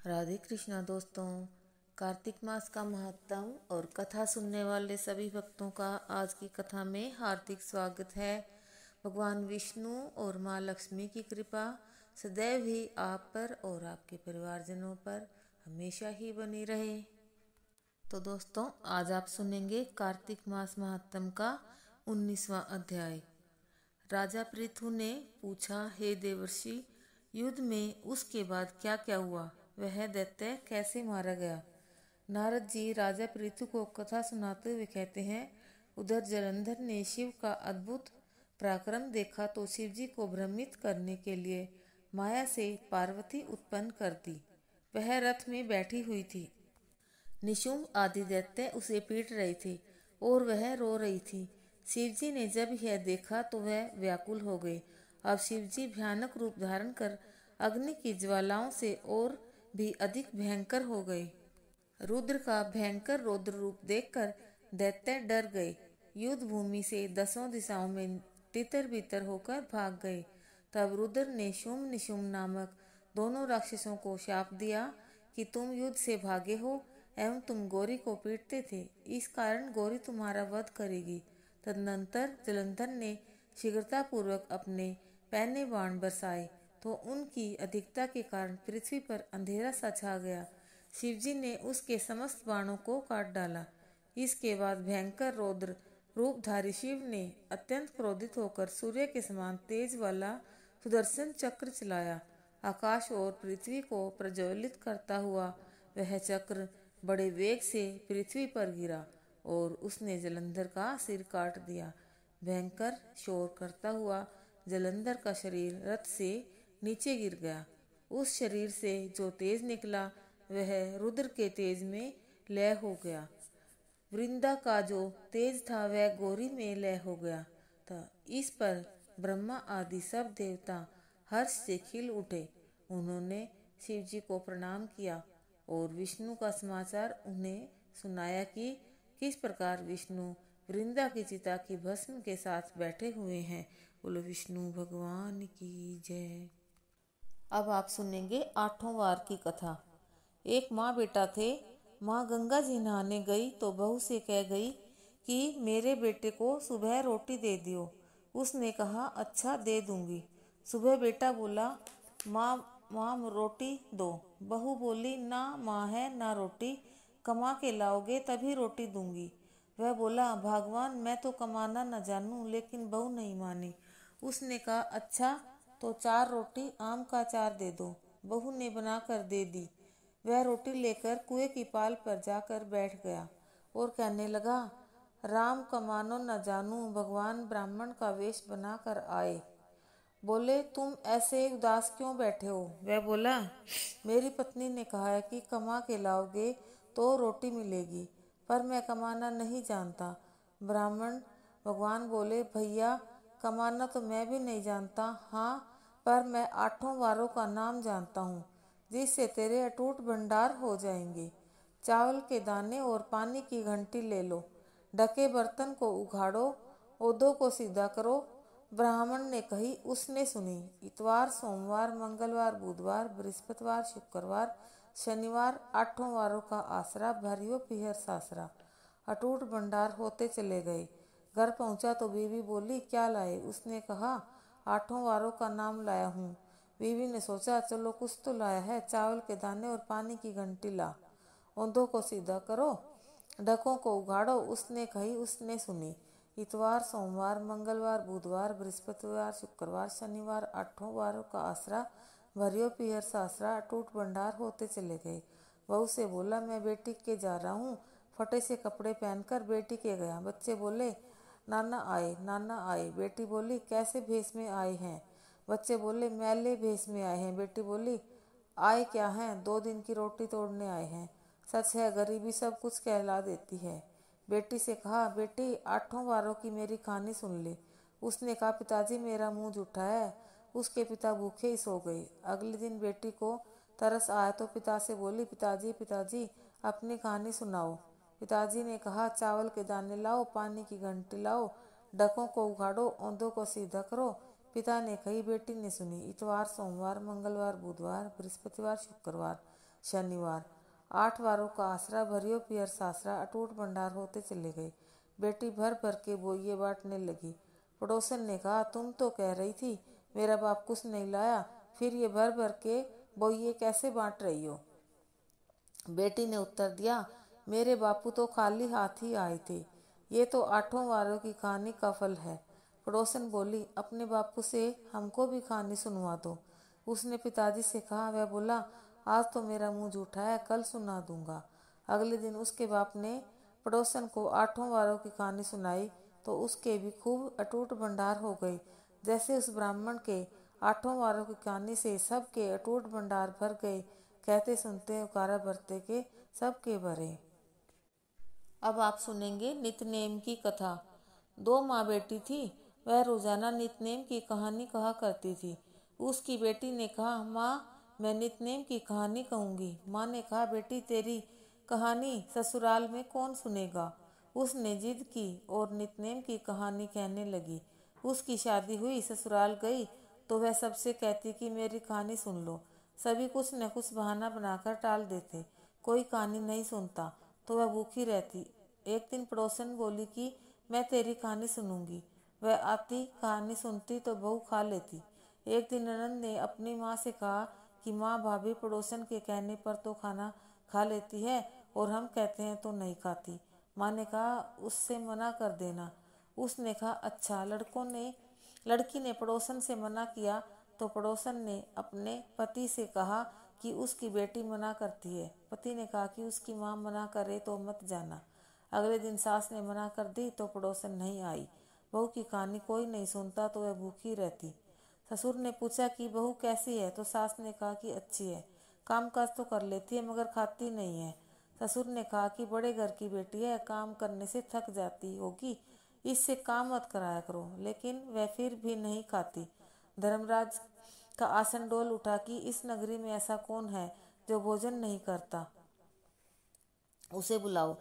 राधे कृष्णा दोस्तों। कार्तिक मास का महत्तम और कथा सुनने वाले सभी भक्तों का आज की कथा में हार्दिक स्वागत है। भगवान विष्णु और माँ लक्ष्मी की कृपा सदैव ही आप पर और आपके परिवारजनों पर हमेशा ही बनी रहे। तो दोस्तों, आज आप सुनेंगे कार्तिक मास महत्तम का 19वां अध्याय। राजा पृथु ने पूछा, हे देवर्षि, युद्ध में उसके बाद क्या क्या हुआ? वह दैत्य कैसे मारा गया? नारद जी राजा पृथु को कथा सुनाते हुए कहते हैं, उधर जलंधर ने शिव का अद्भुत पराक्रम देखा तो शिव जी को भ्रमित करने के लिए माया से पार्वती उत्पन्न कर दी। वह रथ में बैठी हुई थी। निशुंभ आदि दैत्य उसे पीट रहे थे और वह रो रही थी। शिवजी ने जब यह देखा तो वह व्याकुल हो गए। अब शिवजी भयानक रूप धारण कर अग्नि की ज्वालाओं से और भी अधिक भयंकर हो गए। रुद्र का भयंकर रौद्र रूप देखकर दैत्य डर गए। युद्ध भूमि से 10 दिशाओं में तितर बितर होकर भाग गए। तब रुद्र ने शुंभ निशुंभ नामक दोनों राक्षसों को शाप दिया कि तुम युद्ध से भागे हो एवं तुम गौरी को पीटते थे, इस कारण गौरी तुम्हारा वध करेगी। तदनंतर जलंधर ने शीघ्रतापूर्वक अपने पैने बाण बरसाए तो उनकी अधिकता के कारण पृथ्वी पर अंधेरा सा छा गया। शिवजी ने उसके समस्त बाणों को काट डाला। इसके बाद भयंकर रौद्र रूपधारी शिव ने अत्यंत क्रोधित होकर सूर्य के समान तेज वाला सुदर्शन चक्र चलाया। आकाश और पृथ्वी को प्रज्वलित करता हुआ वह चक्र बड़े वेग से पृथ्वी पर गिरा और उसने जलंधर का सिर काट दिया। भयंकर शोर करता हुआ जलंधर का शरीर रथ से नीचे गिर गया। उस शरीर से जो तेज निकला वह रुद्र के तेज में लय हो गया। वृंदा का जो तेज था वह गौरी में लय हो गया था। इस पर ब्रह्मा आदि सब देवता हर्ष से खिल उठे। उन्होंने शिवजी को प्रणाम किया और विष्णु का समाचार उन्हें सुनाया कि किस प्रकार विष्णु वृंदा की चिता की भस्म के साथ बैठे हुए हैं। बोलो विष्णु भगवान की जय। अब आप सुनेंगे 8वां वार की कथा। एक माँ बेटा थे। माँ गंगा जी नहाने गई तो बहू से कह गई कि मेरे बेटे को सुबह रोटी दे दियो। उसने कहा, अच्छा दे दूंगी। सुबह बेटा बोला, माँ माँ रोटी दो। बहू बोली, ना माँ है ना रोटी, कमा के लाओगे तभी रोटी दूंगी। वह बोला, भगवान मैं तो कमाना न जानूं, लेकिन बहू नहीं मानी। उसने कहा, अच्छा तो 4 रोटी आम का अचार दे दो। बहू ने बनाकर दे दी। वह रोटी लेकर कुएं की पाल पर जाकर बैठ गया और कहने लगा, राम कमानो न जानूं, भगवान ब्राह्मण का वेश बनाकर आए। बोले, तुम ऐसे उदास क्यों बैठे हो? वह बोला, मेरी पत्नी ने कहा है कि कमा के लाओगे तो रोटी मिलेगी, पर मैं कमाना नहीं जानता। ब्राह्मण भगवान बोले, भैया कमाना तो मैं भी नहीं जानता, हाँ पर मैं 8 वारों का नाम जानता हूँ जिससे तेरे अटूट भंडार हो जाएंगे। चावल के दाने और पानी की घंटी ले लो, ढके बर्तन को उघाड़ो, ओदों को सीधा करो। ब्राह्मण ने कही, उसने सुनी। इतवार, सोमवार, मंगलवार, बुधवार, बृहस्पतिवार, शुक्रवार, शनिवार 8 वारों का आसरा, भरियो पीहर सासरा। अटूट भंडार होते चले गए। घर पहुंचा तो बीवी बोली, क्या लाए? उसने कहा, 8 वारों का नाम लाया हूँ। बीवी ने सोचा, चलो कुछ तो लाया है। चावल के दाने और पानी की घंटी ला, ओंधों को सीधा करो, ढकों को उगाड़ो। उसने कही, उसने सुनी। इतवार, सोमवार, मंगलवार, बुधवार, बृहस्पतिवार, शुक्रवार, शनिवार 8 वारों का आसरा, भरियो पीहर सासरा। अटूट भंडार होते चले गए। बहू से बोला, मैं बेटी के जा रहा हूँ। फटे से कपड़े पहनकर बेटी के गया। बच्चे बोले, नाना आए, नाना आए। बेटी बोली, कैसे भेष में आए हैं? बच्चे बोले, मैले भेष में आए हैं। बेटी बोली, आए क्या हैं? 2 दिन की रोटी तोड़ने आए हैं। सच है, गरीबी सब कुछ कहला देती है। बेटी से कहा, बेटी 8 वारों की मेरी कहानी सुन ले। उसने कहा, पिताजी मेरा मुंह जूठा है। उसके पिता भूखे ही सो गए। अगले दिन बेटी को तरस आया तो पिता से बोली, पिताजी पिताजी अपनी कहानी सुनाओ। पिताजी ने कहा, चावल के दाने लाओ, पानी की घंटी लाओ, डकों को उखाड़ो, ओंधों को सीधा करो। पिता ने कही, बेटी ने सुनी। इतवार, सोमवार, मंगलवार, बुधवार, बृहस्पतिवार, शुक्रवार, शनिवार 8 वारों का आसरा भरियो पियर सासरा अटूट भंडार होते चले गए। बेटी भर भर के बोइये बांटने लगी। पड़ोसन ने कहा, तुम तो कह रही थी मेरा बाप कुछ नहीं लाया, फिर ये भर भर के बोइये कैसे बांट रही हो? बेटी ने उत्तर दिया, मेरे बापू तो खाली हाथ ही आए थे। ये तो 8 वारों की कहानी का फल है। पड़ोसन बोली, अपने बापू से हमको भी कहानी सुनवा दो। उसने पिताजी से कहा। वह बोला, आज तो मेरा मुंह झूठा है, कल सुना दूंगा। अगले दिन उसके बाप ने पड़ोसन को 8 वारों की कहानी सुनाई तो उसके भी खूब अटूट भंडार हो गए। जैसे उस ब्राह्मण के 8 वारों की कहानी से सबके अटूट भंडार भर गए। कहते सुनते उकारा भरते के सबके भरे। अब आप सुनेंगे नितनेम की कथा। 2 माँ बेटी थी। वह रोजाना नितनेम की कहानी कहा करती थी। उसकी बेटी ने कहा, माँ मैं नितनेम की कहानी कहूँगी। माँ ने कहा, बेटी तेरी कहानी ससुराल में कौन सुनेगा? उसने जिद की और नितनेम की कहानी कहने लगी। उसकी शादी हुई, ससुराल गई तो वह सबसे कहती कि मेरी कहानी सुन लो। सभी कुछ न कुछ बहाना बनाकर टाल देते। कोई कहानी नहीं सुनता तो वह भूखी रहती। एक दिन पड़ोसन बोली कि मैं तेरी कहानी सुनूंगी। वह आती, कहानी सुनती तो बहू खा लेती। एक दिन ननंद ने अपनी माँ से कहा कि माँ, भाभी पड़ोसन के कहने पर तो खाना खा लेती है और हम कहते हैं तो नहीं खाती। माँ ने कहा, उससे मना कर देना। उसने कहा, अच्छा। लड़की ने पड़ोसन से मना किया तो पड़ोसन ने अपने पति से कहा कि उसकी बेटी मना करती है। पति ने कहा कि उसकी माँ मना करे तो मत जाना। अगले दिन सास ने मना कर दी तो पड़ोसन नहीं आई। बहू की कहानी कोई नहीं सुनता तो वह भूखी रहती। ससुर ने पूछा कि बहू कैसी है तो सास ने कहा कि अच्छी है, काम काज तो कर लेती है मगर खाती नहीं है। ससुर ने कहा कि बड़े घर की बेटी है, काम करने से थक जाती होगी, इससे काम मत कराया करो। लेकिन वह फिर भी नहीं खाती। धर्मराज का आसन डोल उठा कि इस नगरी में ऐसा कौन है जो भोजन नहीं करता, उसे बुलाओ।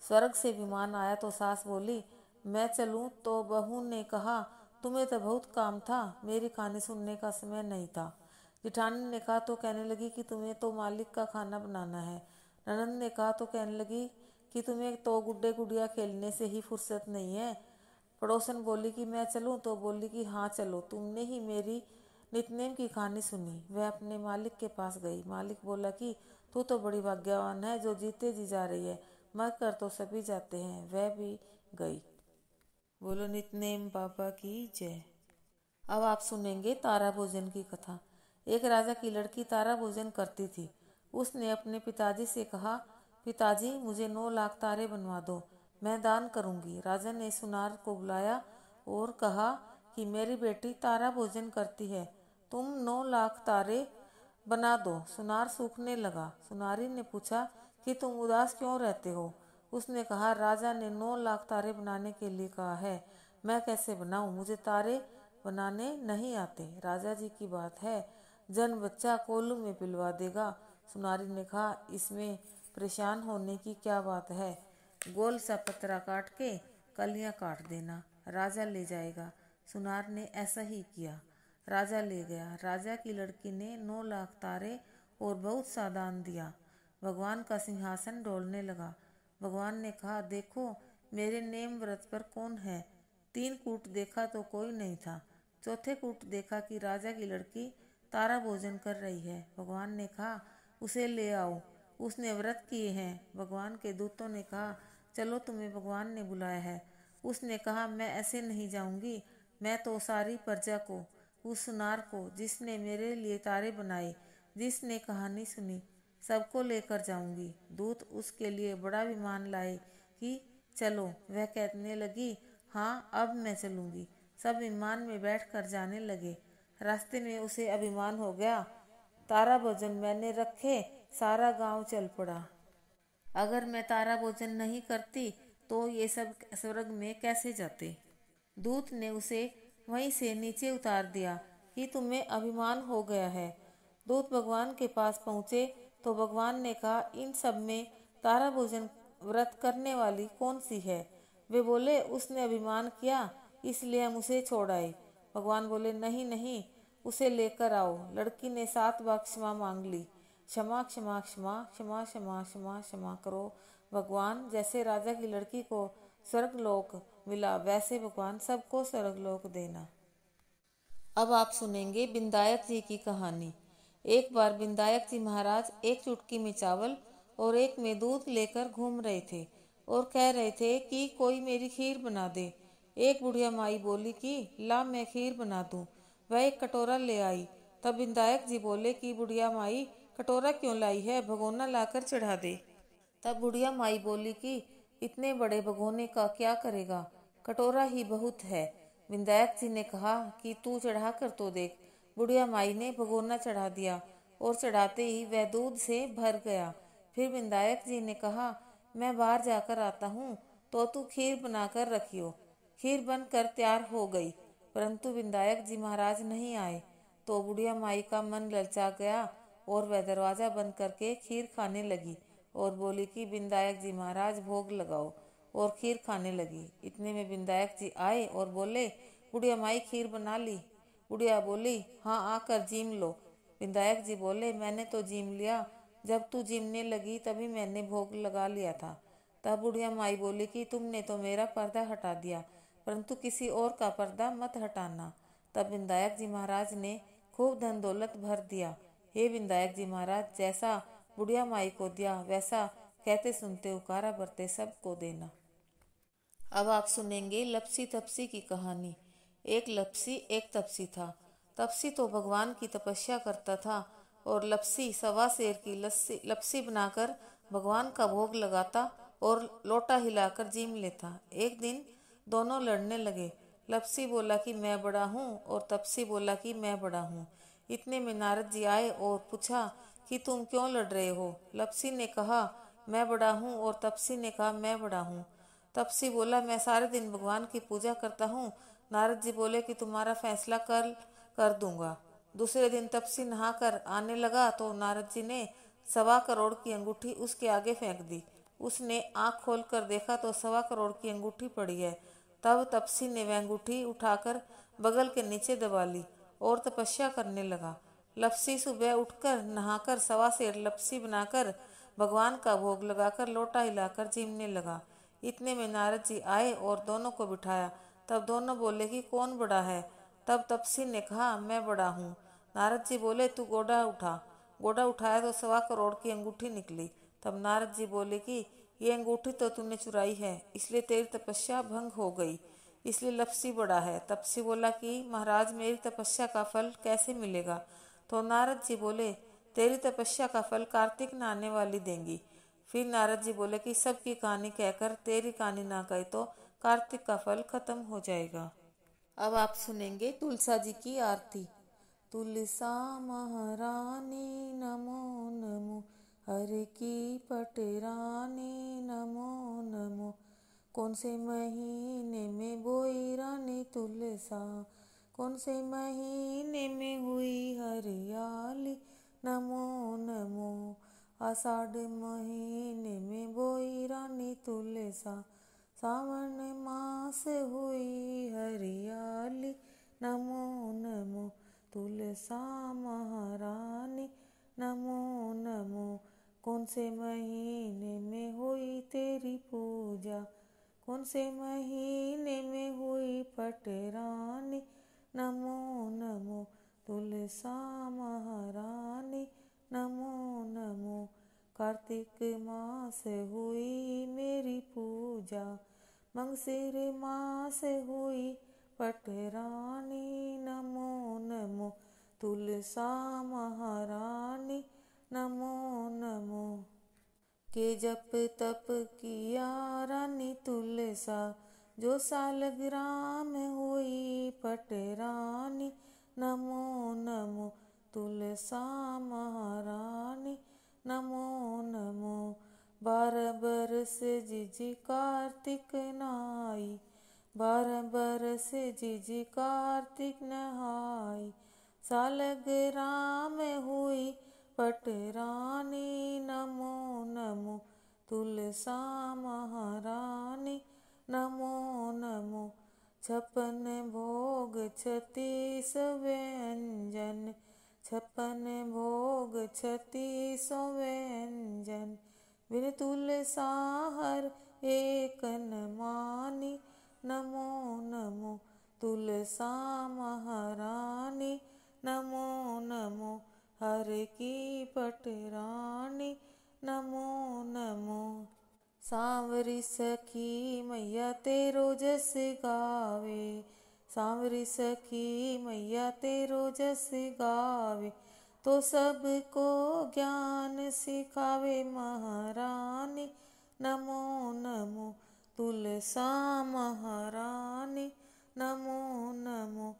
स्वर्ग से विमान आया तो सास बोली, मैं चलूं? तो बहू ने कहा, तुम्हें तो बहुत काम था, मेरी कहानी सुनने का समय नहीं था। जिठानी ने कहा तो कहने लगी कि तुम्हें तो मालिक का खाना बनाना है। ननंद ने कहा तो कहने लगी कि तुम्हें तो गुड्डे गुड़िया खेलने से ही फुर्सत नहीं है। पड़ोसन बोली कि मैं चलूं? तो बोली कि हाँ चलो, तुमने ही मेरी नितनेम की कहानी सुनी। वह अपने मालिक के पास गई। मालिक बोला कि तू तो बड़ी भाग्यवान है जो जीते जी जा रही है, मर कर तो सभी जाते हैं। वह भी गई। बोलो नितनेम बाबा की जय। अब आप सुनेंगे तारा भोजन की कथा। एक राजा की लड़की तारा भोजन करती थी। उसने अपने पिताजी से कहा, पिताजी मुझे 9 लाख तारे बनवा दो, मैं दान करूंगी। राजा ने सुनार को बुलाया और कहा कि मेरी बेटी तारा भोजन करती है, तुम 9 लाख तारे बना दो। सुनार सूखने लगा। सुनारी ने पूछा कि तुम उदास क्यों रहते हो? उसने कहा, राजा ने 9 लाख तारे बनाने के लिए कहा है, मैं कैसे बनाऊं? मुझे तारे बनाने नहीं आते। राजा जी की बात है, जन बच्चा कोल्हू में पिलवा देगा। सुनारी ने कहा, इसमें परेशान होने की क्या बात है, गोल सा पतरा काट के कलियां काट देना, राजा ले जाएगा। सुनार ने ऐसा ही किया। राजा ले गया। राजा की लड़की ने 9 लाख तारे और बहुत सा दान दिया। भगवान का सिंहासन डोलने लगा। भगवान ने कहा, देखो मेरे नेम व्रत पर कौन है? 3 कूट देखा तो कोई नहीं था। चौथे कूट देखा कि राजा की लड़की तारा भोजन कर रही है। भगवान ने कहा, उसे ले आओ, उसने व्रत किए हैं। भगवान के दूतों ने कहा, चलो तुम्हें भगवान ने बुलाया है। उसने कहा, मैं ऐसे नहीं जाऊंगी, मैं तो सारी प्रजा को, उस सुनार को जिसने मेरे लिए तारे बनाए, जिसने कहानी सुनी, सबको लेकर जाऊंगी। दूत उसके लिए बड़ा विमान लाए कि चलो। वह कहने लगी, हाँ अब मैं चलूंगी। सब विमान में बैठकर जाने लगे। रास्ते में उसे अभिमान हो गया, तारा भोजन मैंने रखे, सारा गांव चल पड़ा। अगर मैं तारा भोजन नहीं करती तो ये सब स्वर्ग में कैसे जाते? दूत ने उसे वहीं से नीचे उतार दिया कि तुम्हें अभिमान हो गया है। दूत भगवान के पास पहुँचे तो भगवान ने कहा, इन सब में तारा भोजन व्रत करने वाली कौन सी है? वे बोले, उसने अभिमान किया इसलिए हम उसे छोड़ आए। भगवान बोले, नहीं नहीं, उसे लेकर आओ। लड़की ने 7 बार क्षमा मांग ली। क्षमा क्षमा क्षमा क्षमा क्षमा क्षमा क्षमा करो भगवान। जैसे राजा की लड़की को स्वर्गलोक मिला वैसे भगवान सबको स्वर्गलोक देना। अब आप सुनेंगे विनायक जी की कहानी। एक बार विनायक जी महाराज एक चुटकी में चावल और एक में दूध लेकर घूम रहे थे और कह रहे थे कि कोई मेरी खीर बना दे। एक बुढ़िया माई बोली कि ला मैं खीर बना दूं। वह एक कटोरा ले आई। तब विनायक जी बोले कि बुढ़िया माई कटोरा क्यों लाई है, भगोना लाकर चढ़ा दे। तब बुढ़िया माई बोली कि इतने बड़े भगोने का क्या करेगा, कटोरा ही बहुत है। विनायक जी ने कहा कि तू चढ़ा कर तो देख। बुढ़िया माई ने भगोना चढ़ा दिया और चढ़ाते ही वह दूध से भर गया। फिर विनायक जी ने कहा मैं बाहर जाकर आता हूँ तो तू खीर बनाकर रखियो। खीर बनकर तैयार हो गई, परंतु विनायक जी महाराज नहीं आए। तो बुढ़िया माई का मन ललचा गया और वह दरवाजा बंद करके खीर खाने लगी और बोली कि विनायक जी महाराज भोग लगाओ, और खीर खाने लगी। इतने में विनायक जी आए और बोले बुढ़िया माई खीर बना ली। बुढ़िया बोली हाँ आकर जीम लो। विनायक जी बोले मैंने तो जीम लिया, जब तू जीमने लगी तभी मैंने भोग लगा लिया था। तब बुढ़िया माई बोली कि तुमने तो मेरा पर्दा हटा दिया, परंतु किसी और का पर्दा मत हटाना। तब विनायक जी महाराज ने खूब धन दौलत भर दिया। हे विनायक जी महाराज, जैसा बुढ़िया माई को दिया वैसा कहते सुनते उकारा भरते सबको देना। अब आप सुनेंगे लपसी तपसी की कहानी। एक लपसी एक तपसी था। तपसी तो भगवान की तपस्या करता था और लपसी सवा शेर की लपसी बनाकर भगवान का भोग लगाता और लोटा हिलाकर जीम लेता। एक दिन दोनों लड़ने लगे। लपसी बोला कि मैं बड़ा हूँ और तपसी बोला कि मैं बड़ा हूँ। इतने में नारद जी आए और पूछा कि तुम क्यों लड़ रहे हो। लपसी ने कहा मैं बड़ा हूँ और तपसी ने कहा मैं बड़ा हूँ। तपसी बोला मैं सारे दिन भगवान की पूजा करता हूँ। नारद जी बोले कि तुम्हारा फैसला कल कर दूंगा। दूसरे दिन तपसी नहाकर आने लगा तो नारद जी ने 1.25 करोड़ की अंगूठी उसके आगे फेंक दी। उसने आंख खोल कर देखा तो 1.25 करोड़ की अंगूठी पड़ी है। तब तपसी ने वह अंगूठी उठाकर बगल के नीचे दबा ली और तपस्या करने लगा। लपसी सुबह उठकर नहाकर 1.25 सेर लपसी बनाकर भगवान का भोग लगाकर लोटा हिलाकर जीमने लगा। इतने में नारद जी आए और दोनों को बिठाया। तब दोनों बोले कि कौन बड़ा है। तब तपसी ने कहा मैं बड़ा हूँ। नारद जी बोले तू घोड़ा उठा। घोड़ा उठाया तो 1.25 करोड़ की अंगूठी निकली। तब नारद जी बोले कि ये अंगूठी तो तूने चुराई है, इसलिए तेरी तपस्या भंग हो गई, इसलिए लपसी बड़ा है। तपसी बोला कि महाराज मेरी तपस्या का फल कैसे मिलेगा। तो नारद जी बोले तेरी तपस्या का फल कार्तिक नहाने वाली देंगी। फिर नारद जी बोले कि सबकी कहानी कहकर तेरी कहानी ना कहे तो कार्तिक का फल खत्म हो जाएगा। अब आप सुनेंगे तुलसा जी की आरती। तुलसा महारानी नमो नमो, हर की पटरानी नमो नमो। कौन से महीने में बोई रानी तुलसा, कौन से महीने में हुई हरियाली नमो नमो। आषाढ़ महीने में बोई रानी तुलसा, सावन मास हुई हरियाली नमो नमो। तुलसा महारानी नमो नमो। कौन से महीने में हुई तेरी पूजा, कौन से महीने में हुई पटरानी नमो नमो। तुलसा महारानी नमो नमो। कार्तिक मास हुई मेरी पूजा, मंगसिर मास हुई पटरानी नमो नमो। तुलसा महारानी नमो नमो। के जप तप किया रानी तुलसा, जो सालग्राम हुई पटरानी नमो नमो। तुलसा महारानी नमो नमो। 12 बरस जिजी कार्तिक नहाई, 12 बरस जिजी कार्तिक नहाई। सालग्राम हुई पटरानी नमो नमो। तुलसा महारानी नमो नमो। 56 भोग 36 व्यंजन, छप्पन भोग 36 व्यंजन, बिन तुलसा हर एक न मानी। नमो नमो तुलसा महारानी, नमो नमो हर की पटरानी, नमो नमो। सांवरी सखी मैया तेरो जस गावे, सांवरी सखी मैया तेरो जस गावे, तो सबको ज्ञान सिखावे महारानी। नमो नमो तुलसा महारानी, नमो नमो